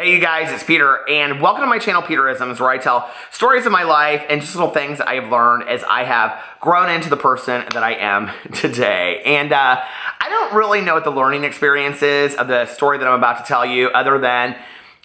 Hey you guys, it's Peter, and welcome to my channel, Peterisms, where I tell stories of my life and just little things that I have learned as I have grown into the person that I am today. And I don't really know what the learning experience is of the story that I'm about to tell you, other than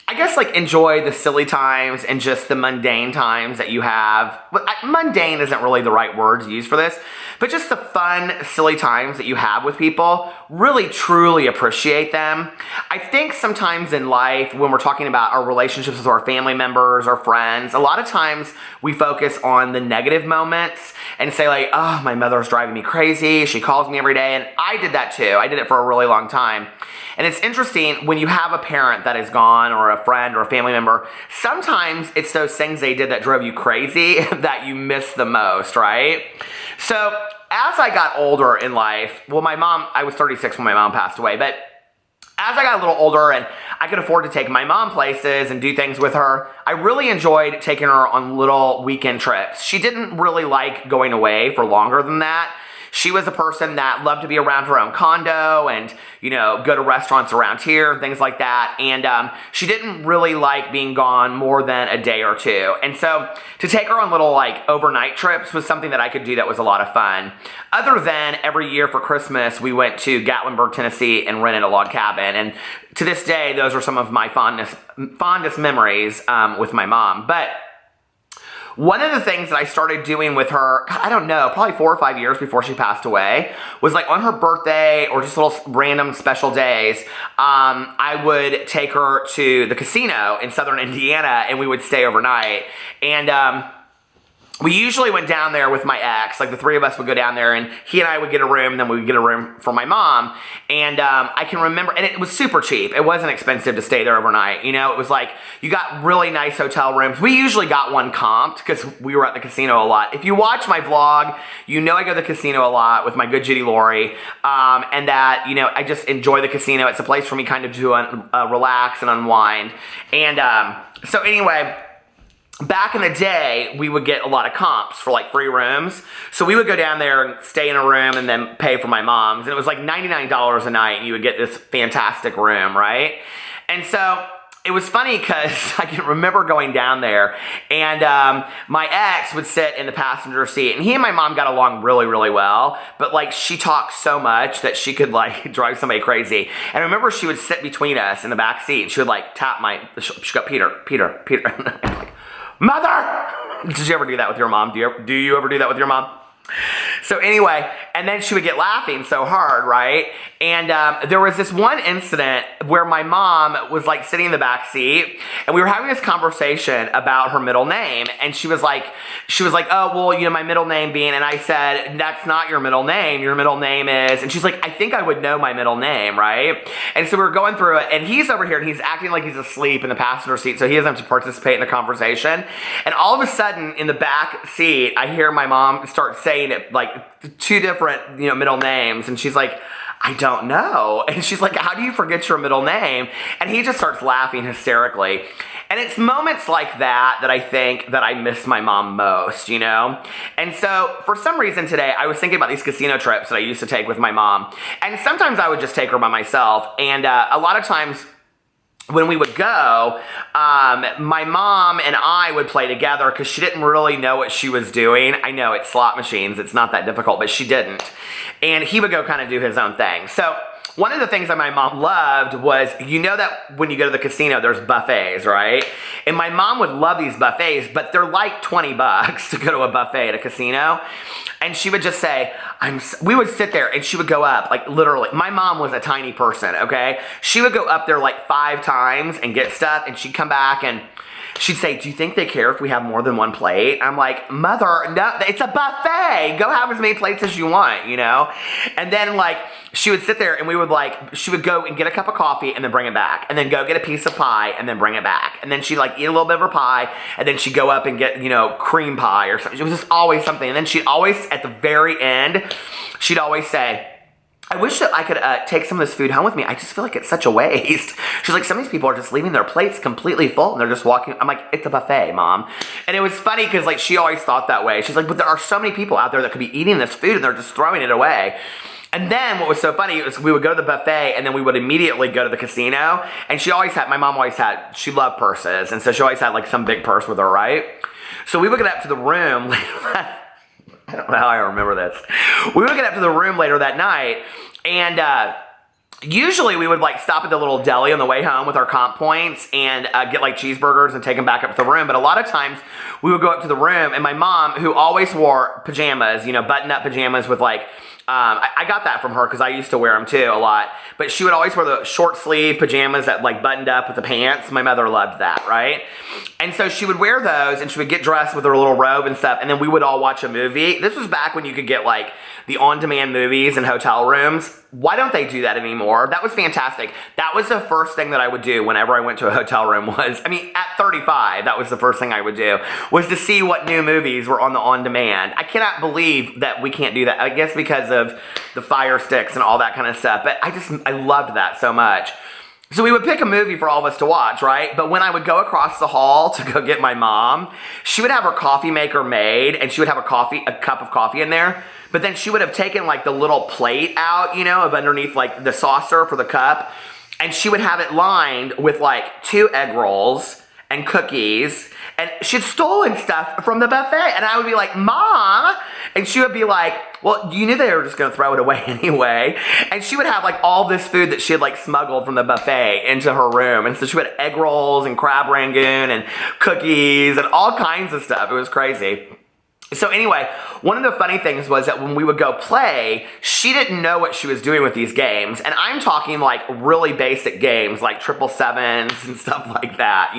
I guess enjoy the silly times and just the mundane times that you have. Mundane isn't really the right word to use for this, but just the fun, silly times that you have with people. Really, truly appreciate them. I think sometimes in life, when we're talking about our relationships with our family members or friends, a lot of times we focus on the negative moments and say oh, my mother's driving me crazy. She calls me every day. And I did that too. I did it for a really long time. And it's interesting when you have a parent that is gone or a friend or a family member, sometimes it's those things they did that drove you crazy that you miss the most, right? So as I got older in life, I was 36 when my mom passed away, but as I got a little older and I could afford to take my mom places and do things with her, I really enjoyed taking her on little weekend trips. She didn't really like going away for longer than that. She was a person that loved to be around her own condo and, go to restaurants around here and things like that. And she didn't really like being gone more than a day or two. And so to take her on little overnight trips was something that I could do that was a lot of fun. Other than every year for Christmas, we went to Gatlinburg, Tennessee and rented a log cabin. And to this day, those are some of my fondest memories with my mom. But one of the things that I started doing with her, I don't know, probably 4 or 5 years before she passed away, was on her birthday or just little random special days, I would take her to the casino in southern Indiana and we would stay overnight. And we usually went down there with my ex, the three of us would go down there and he and I would get a room, and then we would get a room for my mom. And I can remember, and it was super cheap. It wasn't expensive to stay there overnight. It was you got really nice hotel rooms. We usually got one comped because we were at the casino a lot. If you watch my vlog, I go to the casino a lot with my good Judy Lori, and that, I just enjoy the casino. It's a place for me kind of to relax and unwind. And so anyway, back in the day, we would get a lot of comps for free rooms. So we would go down there and stay in a room and then pay for my mom's. And it was $99 a night and you would get this fantastic room, right? And so it was funny because I can remember going down there and my ex would sit in the passenger seat, and he and my mom got along really, really well. But she talked so much that she could drive somebody crazy. And I remember she would sit between us in the back seat and she would tap she'd go, Peter. And I'm like, Mother! Did you ever do that with your mom? Do you ever do that with your mom? So anyway, and then she would get laughing so hard, right? And there was this one incident where my mom was sitting in the back seat, and we were having this conversation about her middle name, and she was like, oh, well, my middle name being, and I said, that's not your middle name. Your middle name is, and she's like, I think I would know my middle name, right? And so we were going through it, and he's over here, and he's acting like he's asleep in the passenger seat, so he doesn't have to participate in the conversation. And all of a sudden, in the back seat, I hear my mom start saying it, two different, middle names, and she's like, I don't know. And she's like, how do you forget your middle name? And he just starts laughing hysterically. And it's moments like that I think that I miss my mom most, And so for some reason today, I was thinking about these casino trips that I used to take with my mom. And sometimes I would just take her by myself. And a lot of times when we would go, my mom and I would play together because she didn't really know what she was doing. I know it's slot machines. It's not that difficult, but she didn't. And he would go kind of do his own thing. So one of the things that my mom loved was, that when you go to the casino, there's buffets, right? And my mom would love these buffets, but they're $20 to go to a buffet at a casino. And she would just say, we would sit there and she would go up, literally. My mom was a tiny person, okay? She would go up there 5 times and get stuff, and she'd come back and she'd say, do you think they care if we have more than one plate? I'm like, Mother, no, it's a buffet. Go have as many plates as you want, And then she would sit there and we would she would go and get a cup of coffee and then bring it back. And then go get a piece of pie and then bring it back. And then she'd eat a little bit of her pie, and then she'd go up and get, cream pie or something. It was just always something. And then she'd always, at the very end, she'd always say, I wish that I could take some of this food home with me. I just feel like it's such a waste. She's like, some of these people are just leaving their plates completely full and they're just walking. I'm like, it's a buffet, Mom. And it was funny because she always thought that way. She's like, but there are so many people out there that could be eating this food and they're just throwing it away. And then what was so funny was we would go to the buffet and then we would immediately go to the casino. And my mom always had, she loved purses. And so she always had like some big purse with her, right? So we would get up to the room later that, I don't know how I remember this. We would get up to the room later that night and usually we would like stop at the little deli on the way home with our comp points and get like cheeseburgers and take them back up to the room. But a lot of times we would go up to the room and my mom, who always wore pajamas, button up pajamas with like, I got that from her because I used to wear them too a lot. But she would always wear the short sleeve pajamas that like buttoned up with the pants. My mother loved that, right? And so she would wear those and she would get dressed with her little robe and stuff. And then we would all watch a movie. This was back when you could get like the on-demand movies in hotel rooms. Why don't they do that anymore? That was fantastic. That was the first thing that I would do whenever I went to a hotel room at 35, that was the first thing I would do, was to see what new movies were on the on-demand. I cannot believe that we can't do that. I guess because of the Fire Sticks and all that kind of stuff. But I loved that so much. So we would pick a movie for all of us to watch, right? But when I would go across the hall to go get my mom, she would have her coffee maker made and she would have a cup of coffee in there. But then she would have taken like the little plate out, of underneath like the saucer for the cup. And she would have it lined with like 2 egg rolls and cookies. And she'd stolen stuff from the buffet. And I would be like, Mom. And she would be like, well, you knew they were just going to throw it away anyway. And she would have like all this food that she had like smuggled from the buffet into her room. And so she would have egg rolls and crab rangoon and cookies and all kinds of stuff. It was crazy. So anyway, one of the funny things was that when we would go play, she didn't know what she was doing with these games. And I'm talking like really basic games like 777s and stuff like that,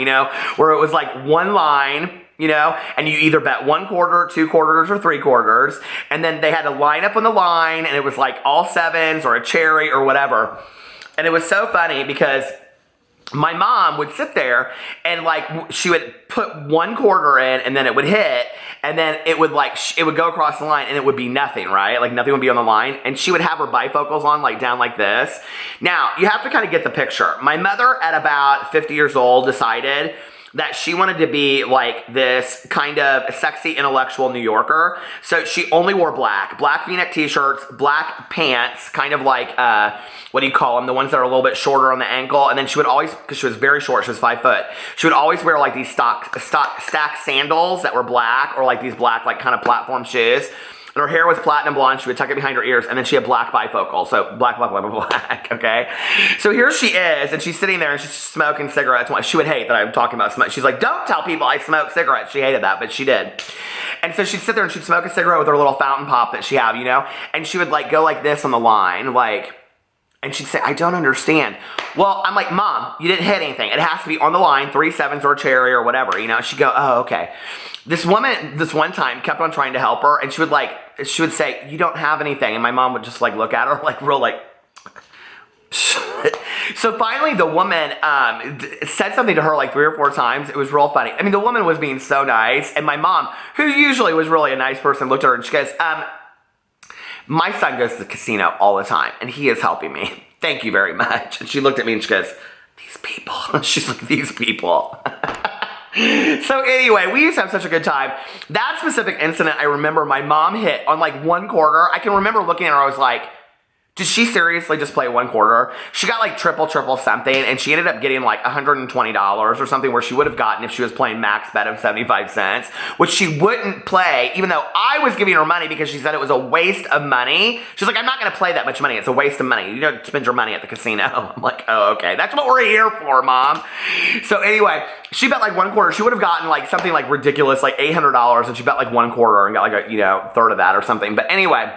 where it was like one line, and you either bet 1 quarter, 2 quarters, or 3 quarters. And then they had to line up on the line and it was like all 7s or a cherry or whatever. And it was so funny because my mom would sit there and like she would put 1 quarter in and then it would hit and then it would go across the line and it would be nothing, right? Like nothing would be on the line and she would have her bifocals on like down like this. Now you have to kind of get the picture. My mother at about 50 years old decided that she wanted to be like this kind of sexy intellectual New Yorker. So she only wore black V-neck t-shirts, black pants, kind of like, what do you call them? The ones that are a little bit shorter on the ankle. And then she would always, because she was very short, she was 5 foot, she would always wear like these stacked sandals that were black or like these black like kind of platform shoes. And her hair was platinum blonde. She would tuck it behind her ears. And then she had black bifocal. So black, okay? So here she is. And she's sitting there and she's smoking cigarettes. She would hate that I'm talking about smoke. She's like, don't tell people I smoke cigarettes. She hated that, but she did. And so she'd sit there and she'd smoke a cigarette with her little fountain pop that she had, And she would like go like this on the line. And she'd say, I don't understand. Well, I'm like, Mom, you didn't hit anything. It has to be on the line, 3 7s or a cherry or whatever, She'd go, oh, okay. This woman, this one time, kept on trying to help her, and she would say, you don't have anything. And my mom would just like look at her like real like. So finally the woman said something to her like 3 or 4 times. It was real funny. I mean, the woman was being so nice. And my mom, who usually was really a nice person, looked at her and she goes, my son goes to the casino all the time and he is helping me. Thank you very much. And she looked at me and she goes, these people. She's like, these people. So anyway, we used to have such a good time. That specific incident, I remember my mom hit on like 1 quarter. I can remember looking at her, I was like, did she seriously just play 1 quarter? She got like triple something, and she ended up getting like $120 or something where she would have gotten if she was playing max bet of 75 cents, which she wouldn't play, even though I was giving her money because she said it was a waste of money. She's like, I'm not going to play that much money. It's a waste of money. You don't spend your money at the casino. I'm like, oh, okay. That's what we're here for, Mom. So anyway, she bet like 1 quarter. She would have gotten like something like ridiculous, like $800, and she bet like 1 quarter and got like a, third of that or something. But anyway,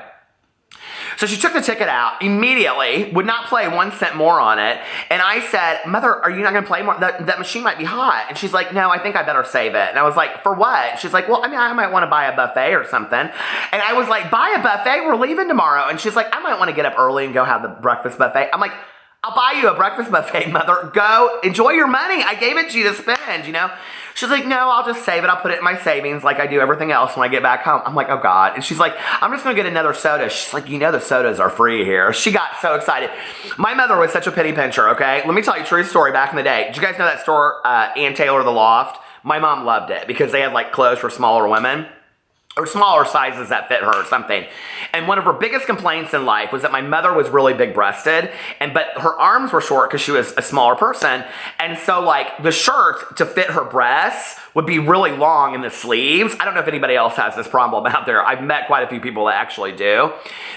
so she took the ticket out immediately, would not play 1 cent more on it. And I said, Mother, are you not going to play more? That machine might be hot. And she's like, no, I think I better save it. And I was like, for what? She's like, well, I mean, I might want to buy a buffet or something. And I was like, buy a buffet? We're leaving tomorrow. And she's like, I might want to get up early and go have the breakfast buffet. I'm like, I'll buy you a breakfast buffet, Mother. Go enjoy your money. I gave it to you to spend, She's like, no, I'll just save it. I'll put it in my savings like I do everything else when I get back home. I'm like, oh, God. And she's like, I'm just going to get another soda. She's like, the sodas are free here. She got so excited. My mother was such a penny pincher, okay? Let me tell you a true story back in the day. Did you guys know that store, Ann Taylor, The Loft? My mom loved it because they had, like, clothes for smaller women. or smaller sizes that fit her or something. And one of her biggest complaints in life was that my mother was really big-breasted, but her arms were short because she was a smaller person. And so, like, the shirt to fit her breasts would be really long in the sleeves. I don't know if anybody else has this problem out there. I've met quite a few people that actually do.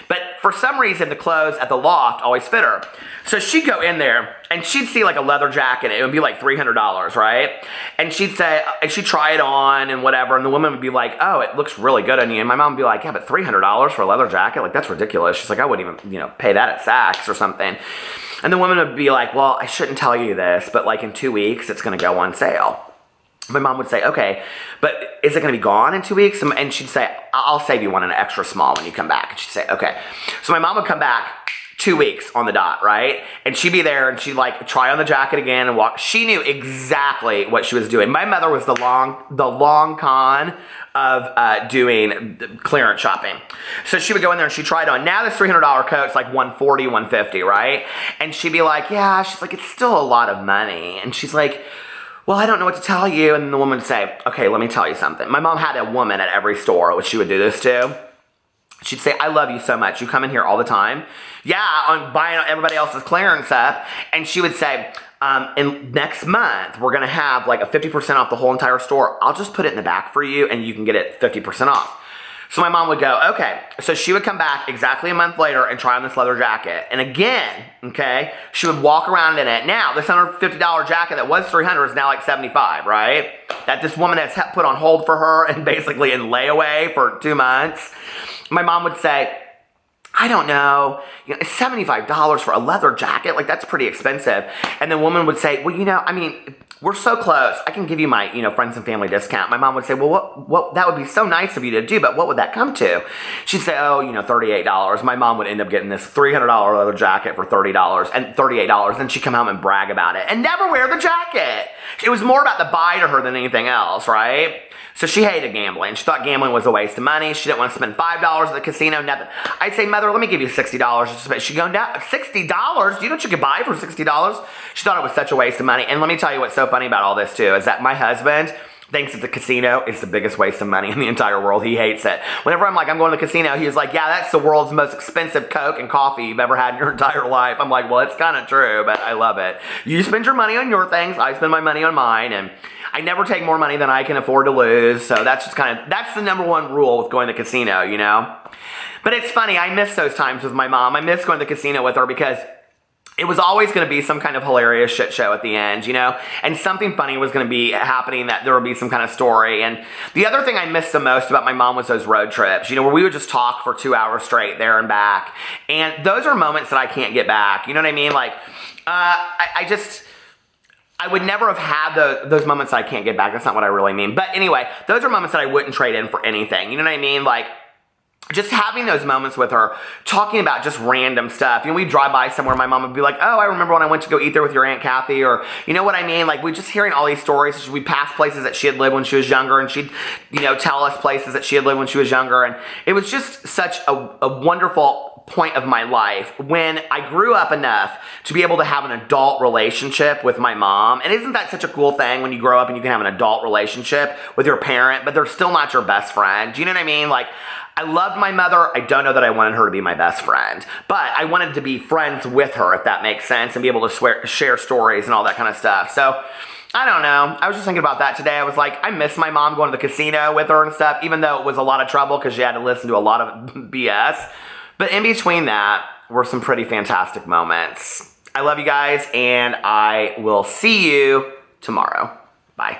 But for some reason, the clothes at the loft always fit her. So she'd go in there, and she'd see like a leather jacket. It would be like $300, right? And she'd say, and she'd try it on and whatever, and the woman would be like, oh, it looks really good on you. And my mom would be like, yeah, but $300 for a leather jacket? Like, that's ridiculous. She's like, I wouldn't even, pay that at Saks or something. And the woman would be like, well, I shouldn't tell you this, but like in 2 weeks, it's going to go on sale. My mom would say, okay, but is it going to be gone in 2 weeks? And she'd say, I'll save you one in an extra small when you come back. And she'd say, okay. So my mom would come back 2 weeks on the dot, right? And she'd be there and she'd like try on the jacket again and walk. She knew exactly what she was doing. My mother was the long con of doing clearance shopping. So she would go in there and she'd try it on. Now this $300 coat's like $140, $150, right? And she'd be like, yeah, she's like, it's still a lot of money. And she's like, well, I don't know what to tell you. And the woman would say, okay, let me tell you something. My mom had a woman at every store, which she would do this to. She'd say, I love you so much. You come in here all the time. Yeah, I'm buying everybody else's clearance up. And she would say, next month, we're going to have like a 50% off the whole entire store. I'll just put it in the back for you and you can get it 50% off. So my mom would go, okay. So she would come back exactly a month later and try on this leather jacket. And again, okay, she would walk around in it. Now, this $150 jacket that was $300 is now like $75, right? That this woman has put on hold for her and basically in layaway for 2 months. My mom would say, I don't know, it's $75 for a leather jacket. Like, that's pretty expensive. And the woman would say, well, we're so close. I can give you my, friends and family discount. My mom would say, well, what, that would be so nice of you to do, but what would that come to? She'd say, oh, $38. My mom would end up getting this $300 leather jacket for $30 and $38. Then she'd come home and brag about it and never wear the jacket. It was more about the buy to her than anything else, right? So she hated gambling. She thought gambling was a waste of money. She didn't want to spend $5 at the casino, nothing. I'd say, Mother, let me give you $60. She'd go, down, $60? Do you know what you could buy for $60? She thought it was such a waste of money. And let me tell you what's so funny about all this, too, is that my husband thinks that the casino is the biggest waste of money in the entire world. He hates it. Whenever I'm like, I'm going to the casino, he's like, yeah, that's the world's most expensive Coke and coffee you've ever had in your entire life. I'm like, well, it's kind of true, but I love it. You spend your money on your things. I spend my money on mine, and I never take more money than I can afford to lose. So that's just that's the number one rule with going to the casino, But it's funny. I miss those times with my mom. I miss going to the casino with her because it was always going to be some kind of hilarious shit show at the end, and something funny was going to be happening, that there would be some kind of story. And the other thing I missed the most about my mom was those road trips, where we would just talk for 2 hours straight there and back. And those are moments that I can't get back. You know what I mean? Like, I would never have had those moments that I can't get back. That's not what I really mean. But anyway, those are moments that I wouldn't trade in for anything. You know what I mean? Like, just having those moments with her, talking about just random stuff. We'd drive by somewhere, my mom would be like, oh, I remember when I went to go eat there with your Aunt Kathy, or you know what I mean? Like, we just hearing all these stories. We'd pass places that she had lived when she was younger, and she'd, tell us places that she had lived when she was younger. And it was just such a wonderful point of my life when I grew up enough to be able to have an adult relationship with my mom. And isn't that such a cool thing when you grow up and you can have an adult relationship with your parent, but they're still not your best friend? Do you know what I mean? Like, I loved my mother. I don't know that I wanted her to be my best friend, but I wanted to be friends with her, if that makes sense, and be able to share stories and all that kind of stuff. So I don't know. I was just thinking about that today. I was like, I miss my mom going to the casino with her and stuff, even though it was a lot of trouble because she had to listen to a lot of BS. But in between that were some pretty fantastic moments. I love you guys, and I will see you tomorrow. Bye.